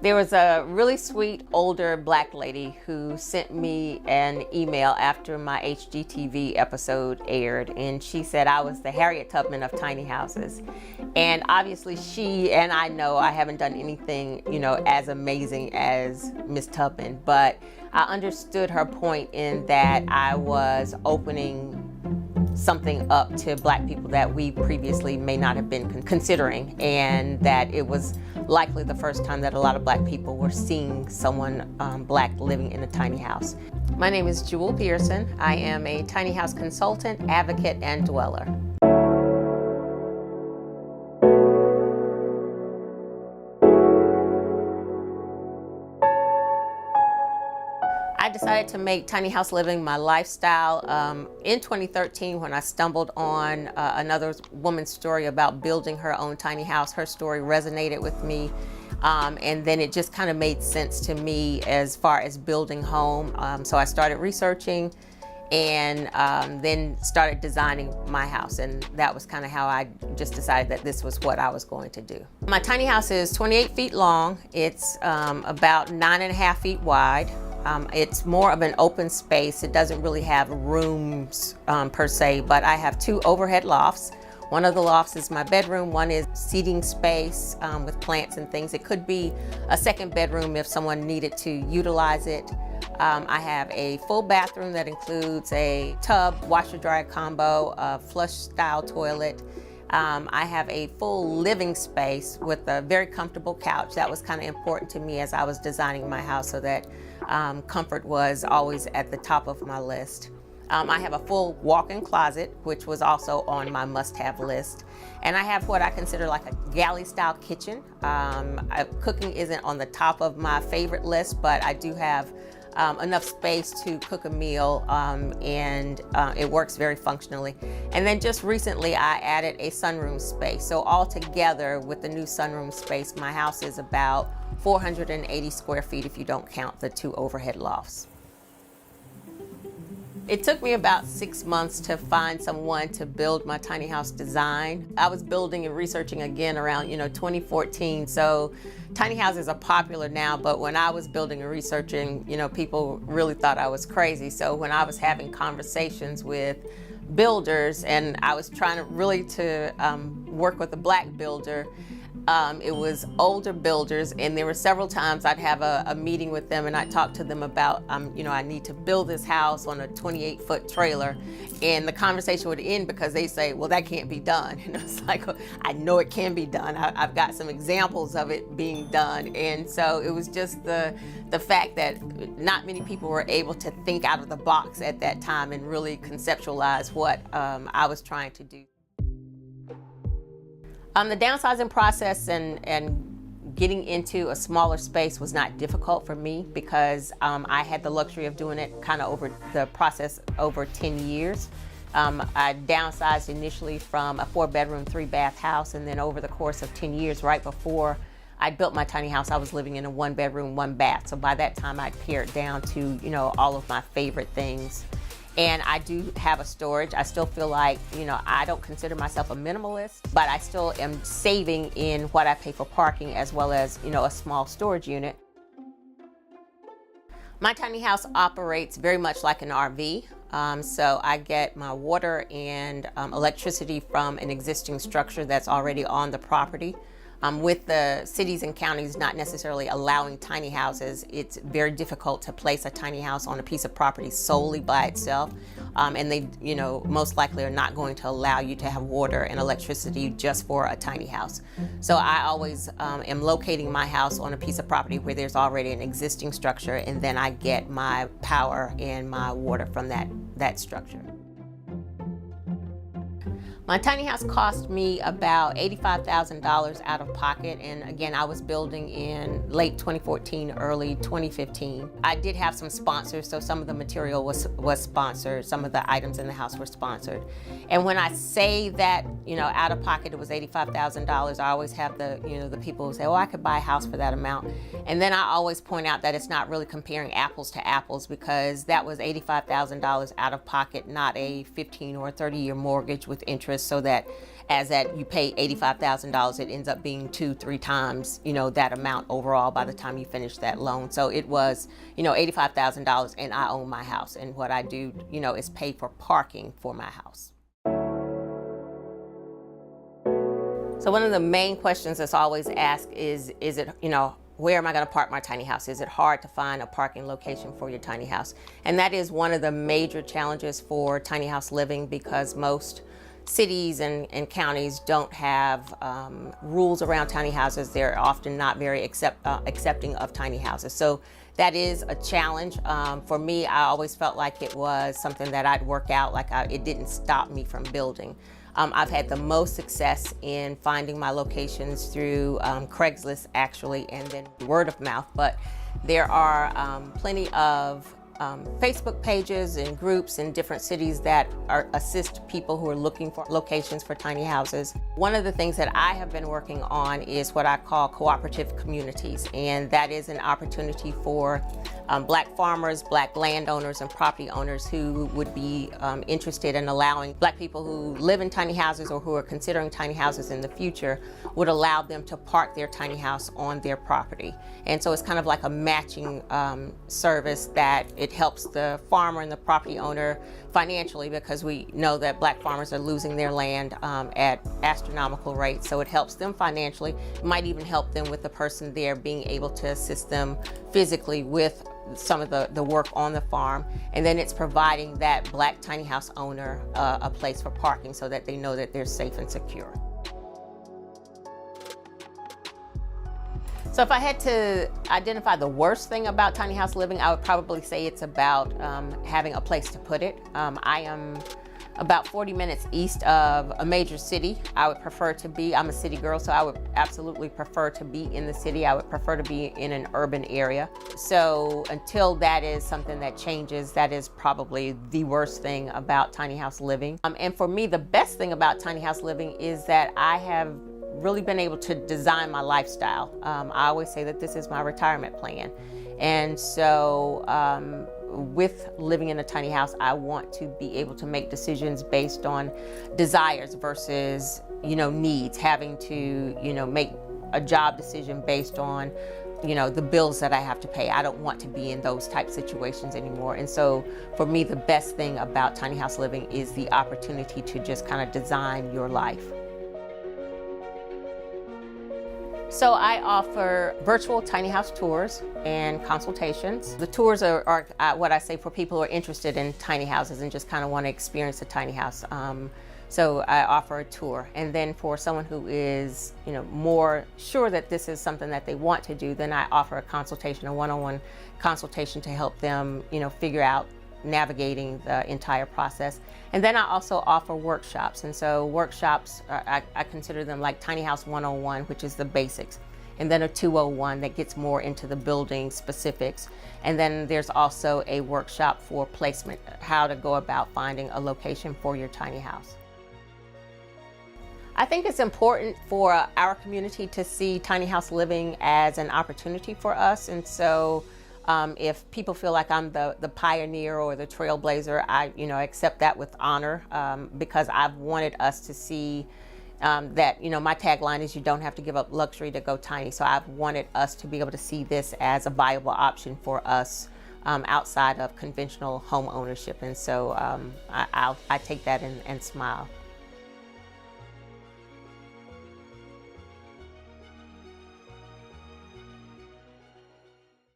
There was a really sweet older black lady who sent me an email after my HGTV episode aired, and she said I was the Harriet Tubman of tiny houses. And obviously she and I know I haven't done anything, as amazing as Miss Tubman, but I understood her point in that I was opening something up to black people that we previously may not have been considering, and that it was likely the first time that a lot of black people were seeing someone black living in a tiny house. My name is Jewel Pearson. I am a tiny house consultant, advocate, and dweller. I decided to make tiny house living my lifestyle in 2013 when I stumbled on another woman's story about building her own tiny house. Her story resonated with me, and then it just kind of made sense to me as far as building home. So I started researching and then started designing my house, and that was kind of how I just decided that this was what I was going to do. My tiny house is 28 feet long. It's about 9.5 feet wide. It's more of an open space. It doesn't really have rooms per se, but I have 2 overhead lofts. One of the lofts is my bedroom. One is seating space with plants and things. It could be a second bedroom if someone needed to utilize it. I have a full bathroom that includes a tub, washer-dryer combo, a flush-style toilet. I have a full living space with a very comfortable couch. That was kind of important to me as I was designing my house, so that comfort was always at the top of my list. I have a full walk-in closet, which was also on my must-have list. And I have what I consider like a galley-style kitchen. Cooking isn't on the top of my favorite list, but I do have enough space to cook a meal, and it works very functionally. And then just recently I added a sunroom space. So altogether with the new sunroom space, my house is about 480 square feet if you don't count the 2 overhead lofts. It took me about 6 months to find someone to build my tiny house design. I was building and researching again around 2014, so tiny houses are popular now, but when I was building and researching, people really thought I was crazy. So when I was having conversations with builders and I was trying to really work with a black builder, it was older builders, and there were several times I'd have a meeting with them and I'd talk to them about, I need to build this house on a 28-foot trailer, and the conversation would end because they say, well, that can't be done. And it's like, I know it can be done. I've got some examples of it being done. And so it was just the fact that not many people were able to think out of the box at that time and really conceptualize what I was trying to do. The downsizing process and getting into a smaller space was not difficult for me because I had the luxury of doing it kind of over the process over 10 years. I downsized initially from a 4-bedroom, 3-bath house, and then over the course of 10 years, right before I built my tiny house, I was living in a 1-bedroom, 1-bath. So by that time, I'd pared down to, all of my favorite things. And I do have a storage. I still feel like, I don't consider myself a minimalist, but I still am saving in what I pay for parking as well as, a small storage unit. My tiny house operates very much like an RV. So I get my water and electricity from an existing structure that's already on the property. With the cities and counties not necessarily allowing tiny houses, it's very difficult to place a tiny house on a piece of property solely by itself. And they, most likely are not going to allow you to have water and electricity just for a tiny house. So I always am locating my house on a piece of property where there's already an existing structure, and then I get my power and my water from that structure. My tiny house cost me about $85,000 out of pocket, and again, I was building in late 2014, early 2015. I did have some sponsors, so some of the material was sponsored, some of the items in the house were sponsored. And when I say that, out of pocket it was $85,000, I always have the people who say, oh, I could buy a house for that amount. And then I always point out that it's not really comparing apples to apples, because that was $85,000 out of pocket, not a 15 or 30-year mortgage with interest just so that as that you pay $85,000, it ends up being 2-3 times, that amount overall by the time you finish that loan. So it was, $85,000, and I own my house. And what I do, is pay for parking for my house. So one of the main questions that's always asked is it, where am I going to park my tiny house? Is it hard to find a parking location for your tiny house? And that is one of the major challenges for tiny house living, because most cities and counties don't have rules around tiny houses. They're often not very accepting of tiny houses. So that is a challenge. For me, I always felt like it was something that I'd work out, it didn't stop me from building. I've had the most success in finding my locations through Craigslist, actually, and then word of mouth. But there are plenty of Facebook pages and groups in different cities that assist people who are looking for locations for tiny houses. One of the things that I have been working on is what I call cooperative communities, and that is an opportunity for Black farmers, Black landowners, and property owners who would be interested in allowing Black people who live in tiny houses or who are considering tiny houses in the future, would allow them to park their tiny house on their property. And so it's kind of like a matching service that it helps the farmer and the property owner financially, because we know that Black farmers are losing their land at astronomical rates. So it helps them financially. It might even help them with the person there being able to assist them physically with some of the work on the farm. And then it's providing that Black tiny house owner a place for parking so that they know that they're safe and secure. So if I had to identify the worst thing about tiny house living, I would probably say it's about having a place to put it. I am about 40 minutes east of a major city. I would prefer to be, I'm a city girl, so I would absolutely prefer to be in the city. I would prefer to be in an urban area. So until that is something that changes, that is probably the worst thing about tiny house living. And for me, the best thing about tiny house living is that I have really been able to design my lifestyle. I always say that this is my retirement plan. And so with living in a tiny house, I want to be able to make decisions based on desires versus, needs, having to, make a job decision based on, the bills that I have to pay. I don't want to be in those type situations anymore. And so for me, the best thing about tiny house living is the opportunity to just kind of design your life. So I offer virtual tiny house tours and consultations. The tours are what I say for people who are interested in tiny houses and just kind of want to experience a tiny house. So I offer a tour. And then for someone who is, more sure that this is something that they want to do, then I offer a consultation, a one-on-one consultation to help them, figure out navigating the entire process. And then I also offer workshops. And so workshops, I consider them like Tiny House 101, which is the basics. And then a 201 that gets more into the building specifics. And then there's also a workshop for placement, how to go about finding a location for your tiny house. I think it's important for our community to see tiny house living as an opportunity for us. And so if people feel like I'm the pioneer or the trailblazer, I accept that with honor, because I've wanted us to see that, my tagline is you don't have to give up luxury to go tiny. So I've wanted us to be able to see this as a viable option for us outside of conventional home ownership. And so I take that and smile.